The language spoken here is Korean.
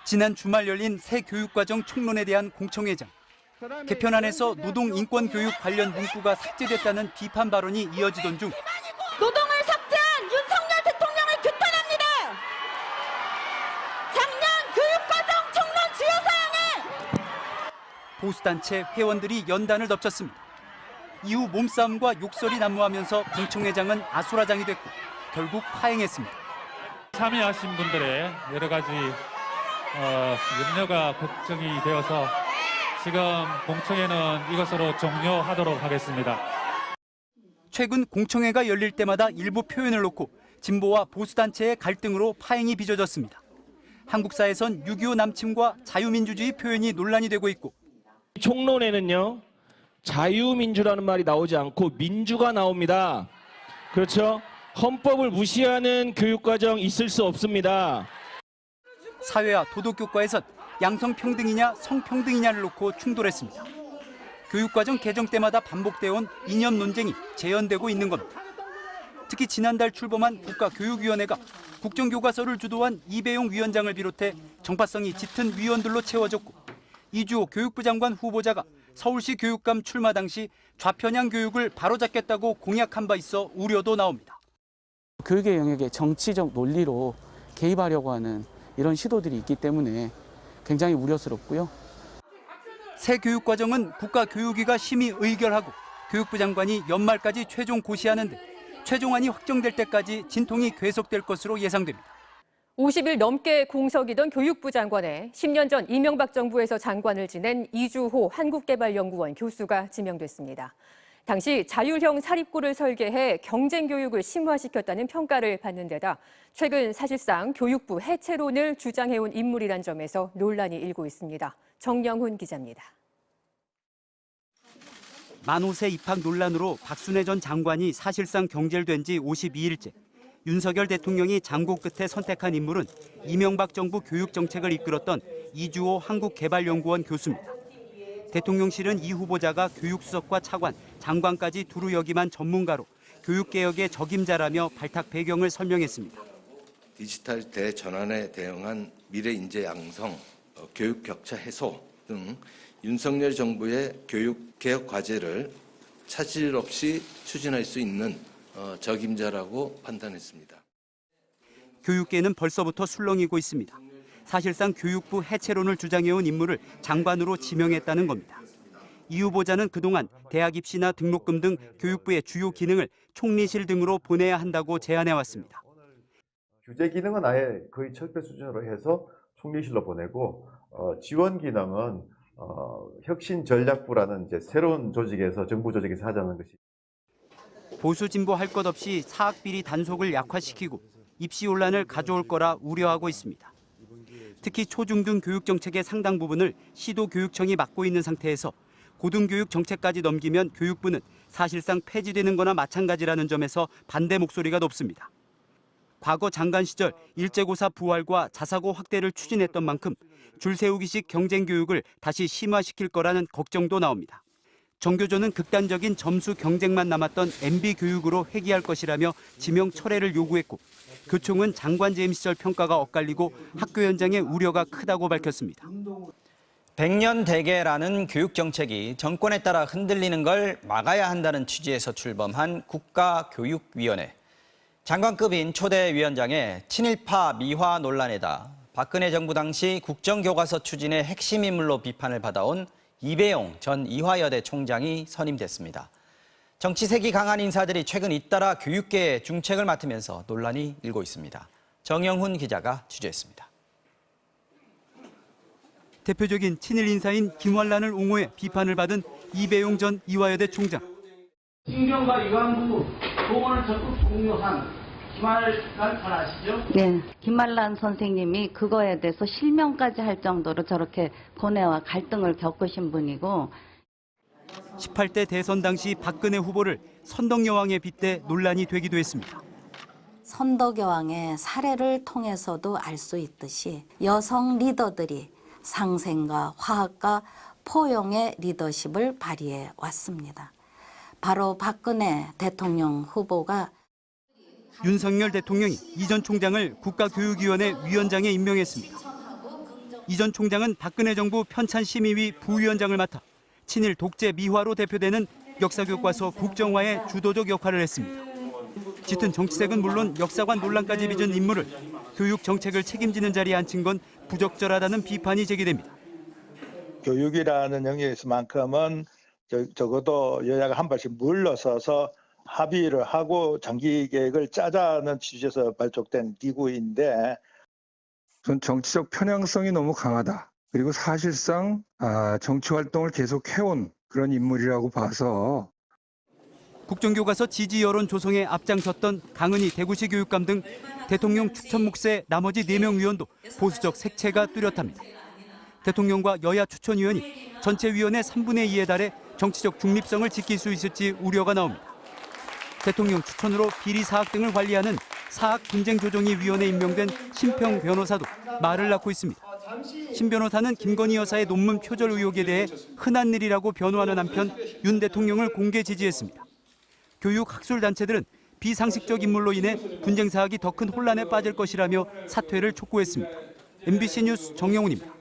지난 주말 열린 새 교육과정 총론에 대한 공청회장. 개편안에서 노동인권교육 관련 문구가 삭제됐다는 비판 발언이 이어지던 중 노동을 삭제한 윤석열 대통령을 규탄합니다. 작년 교육과정 총론 주요 사항에 보수단체 회원들이 연단을 덮쳤습니다. 이후 몸싸움과 욕설이 난무하면서 공청회장은 아수라장이 됐고 결국 파행했습니다. 참여하신 분들의 여러 가지 염려가 걱정이 되어서 지금 공청회는 이것으로 종료하도록 하겠습니다. 최근 공청회가 열릴 때마다 일부 표현을 놓고 진보와 보수단체의 갈등으로 파행이 빚어졌습니다. 한국사에선 6.25 남침과 자유민주주의 표현이 논란이 되고 있고 총론에는요, 자유민주라는 말이 나오지 않고 민주가 나옵니다. 그렇죠? 헌법을 무시하는 교육과정 있을 수 없습니다. 사회와 도덕교과에선 양성평등이냐 성평등이냐를 놓고 충돌했습니다. 교육과정 개정 때마다 반복되어 온 이념 논쟁이 재현되고 있는 겁니다. 특히 지난달 출범한 국가교육위원회가 국정교과서를 주도한 이배용 위원장을 비롯해 정파성이 짙은 위원들로 채워졌고 이주호 교육부 장관 후보자가 서울시 교육감 출마 당시 좌편향 교육을 바로잡겠다고 공약한 바 있어 우려도 나옵니다. 교육의 영역에 정치적 논리로 개입하려고 하는 이런 시도들이 있기 때문에 굉장히 우려스럽고요. 새 교육과정은 국가교육위가 심의 의결하고 교육부 장관이 연말까지 최종 고시하는데 최종안이 확정될 때까지 진통이 계속될 것으로 예상됩니다. 50일 넘게 공석이던 교육부 장관에 10년 전 이명박 정부에서 장관을 지낸 이주호 한국개발연구원 교수가 지명됐습니다. 당시 자율형 사립고를 설계해 경쟁교육을 심화시켰다는 평가를 받는 데다 최근 사실상 교육부 해체론을 주장해온 인물이란 점에서 논란이 일고 있습니다. 정영훈 기자입니다. 만호세 입학 논란으로 박순애 전 장관이 사실상 경질된 지 52일째. 윤석열 대통령이 장고 끝에 선택한 인물은 이명박 정부 교육정책을 이끌었던 이주호 한국개발연구원 교수입니다. 대통령실은 이 후보자가 교육수석과 차관, 장관까지 두루 역임한 전문가로 교육개혁의 적임자라며 발탁 배경을 설명했습니다. 디지털 대전환에 대응한 미래 인재 양성, 교육 격차 해소 등 윤석열 정부의 교육개혁 과제를 차질 없이 추진할 수 있는 적임자라고 판단했습니다. 교육계는 벌써부터 술렁이고 있습니다. 사실상 교육부 해체론을 주장해온 인물을 장관으로 지명했다는 겁니다. 이 후보자는 그동안 대학 입시나 등록금 등 교육부의 주요 기능을 총리실 등으로 보내야 한다고 제안해왔습니다. 규제 기능은 아예 거의 철폐 수준으로 해서 총리실로 보내고 지원 기능은 혁신전략부라는 이제 새로운 조직에서 정부 조직에서 하자는 것이. 보수 진보 할 것 없이 사학비리 단속을 약화시키고 입시 혼란을 가져올 거라 우려하고 있습니다. 특히 초중등 교육 정책의 상당 부분을 시도교육청이 맡고 있는 상태에서 고등교육 정책까지 넘기면 교육부는 사실상 폐지되는 거나 마찬가지라는 점에서 반대 목소리가 높습니다. 과거 장관 시절 일제고사 부활과 자사고 확대를 추진했던 만큼 줄 세우기식 경쟁교육을 다시 심화시킬 거라는 걱정도 나옵니다. 정교조는 극단적인 점수 경쟁만 남았던 MB 교육으로 회귀할 것이라며 지명 철회를 요구했고 교총은 장관 재임 시절 평가가 엇갈리고 학교 현장의 우려가 크다고 밝혔습니다. 100년 대계라는 교육정책이 정권에 따라 흔들리는 걸 막아야 한다는 취지에서 출범한 국가교육위원회. 장관급인 초대 위원장의 친일파 미화 논란에다 박근혜 정부 당시 국정교과서 추진의 핵심 인물로 비판을 받아온 이배용 전 이화여대 총장이 선임됐습니다. 정치색이 강한 인사들이 최근 잇따라 교육계의 중책을 맡으면서 논란이 일고 있습니다. 정영훈 기자가 취재했습니다. 대표적인 친일 인사인 김환란을 옹호해 비판을 받은 이배용 전 이화여대 총장. 신경과 이완구 동원을 적극 공유한 김환란 잘 아시죠? 네, 김환란 선생님이 그거에 대해서 실명까지 할 정도로 저렇게 고뇌와 갈등을 겪으신 분이고 18대 대선 당시 박근혜 후보를 선덕여왕에 빗대 논란이 되기도 했습니다. 선덕여왕의 사례를 통해서도 알 수 있듯이 여성 리더들이 상생과 화합과 포용의 리더십을 발휘해 왔습니다. 바로 박근혜 대통령 후보가 윤석열 대통령이 이 전 총장을 국가교육위원회 위원장에 임명했습니다. 이 전 총장은 박근혜 정부 편찬심의위 부위원장을 맡아 친일 독재 미화로 대표되는 역사교과서 국정화의 주도적 역할을 했습니다. 짙은 정치색은 물론 역사관 논란까지 빚은 인물을 교육 정책을 책임지는 자리에 앉힌 건 부적절하다는 비판이 제기됩니다. 교육이라는 영역에서만큼은 적어도 여야가 한 발씩 물러서서 합의를 하고 장기 계획을 짜자는 취지에서 발족된 기구인데 전 정치적 편향성이 너무 강하다. 그리고 사실상 정치 활동을 계속 해온 그런 인물이라고 봐서 국정교과서 지지 여론 조성에 앞장섰던 강은희 대구시 교육감 등 대통령 추천 몫의 나머지 4명 위원도 보수적 색채가 뚜렷합니다. 대통령과 여야 추천위원이 전체 위원의 3분의 2에 달해 정치적 중립성을 지킬 수 있을지 우려가 나옵니다. 대통령 추천으로 비리 사학 등을 관리하는 사학분쟁조정위원회에 임명된 심평 변호사도 말을 낳고 있습니다. 심 변호사는 김건희 여사의 논문 표절 의혹에 대해 흔한 일이라고 변호하는 한편 윤 대통령을 공개 지지했습니다. 교육 학술단체들은 비상식적 인물로 인해 분쟁 사학이 더 큰 혼란에 빠질 것이라며 사퇴를 촉구했습니다. MBC 뉴스 정영훈입니다.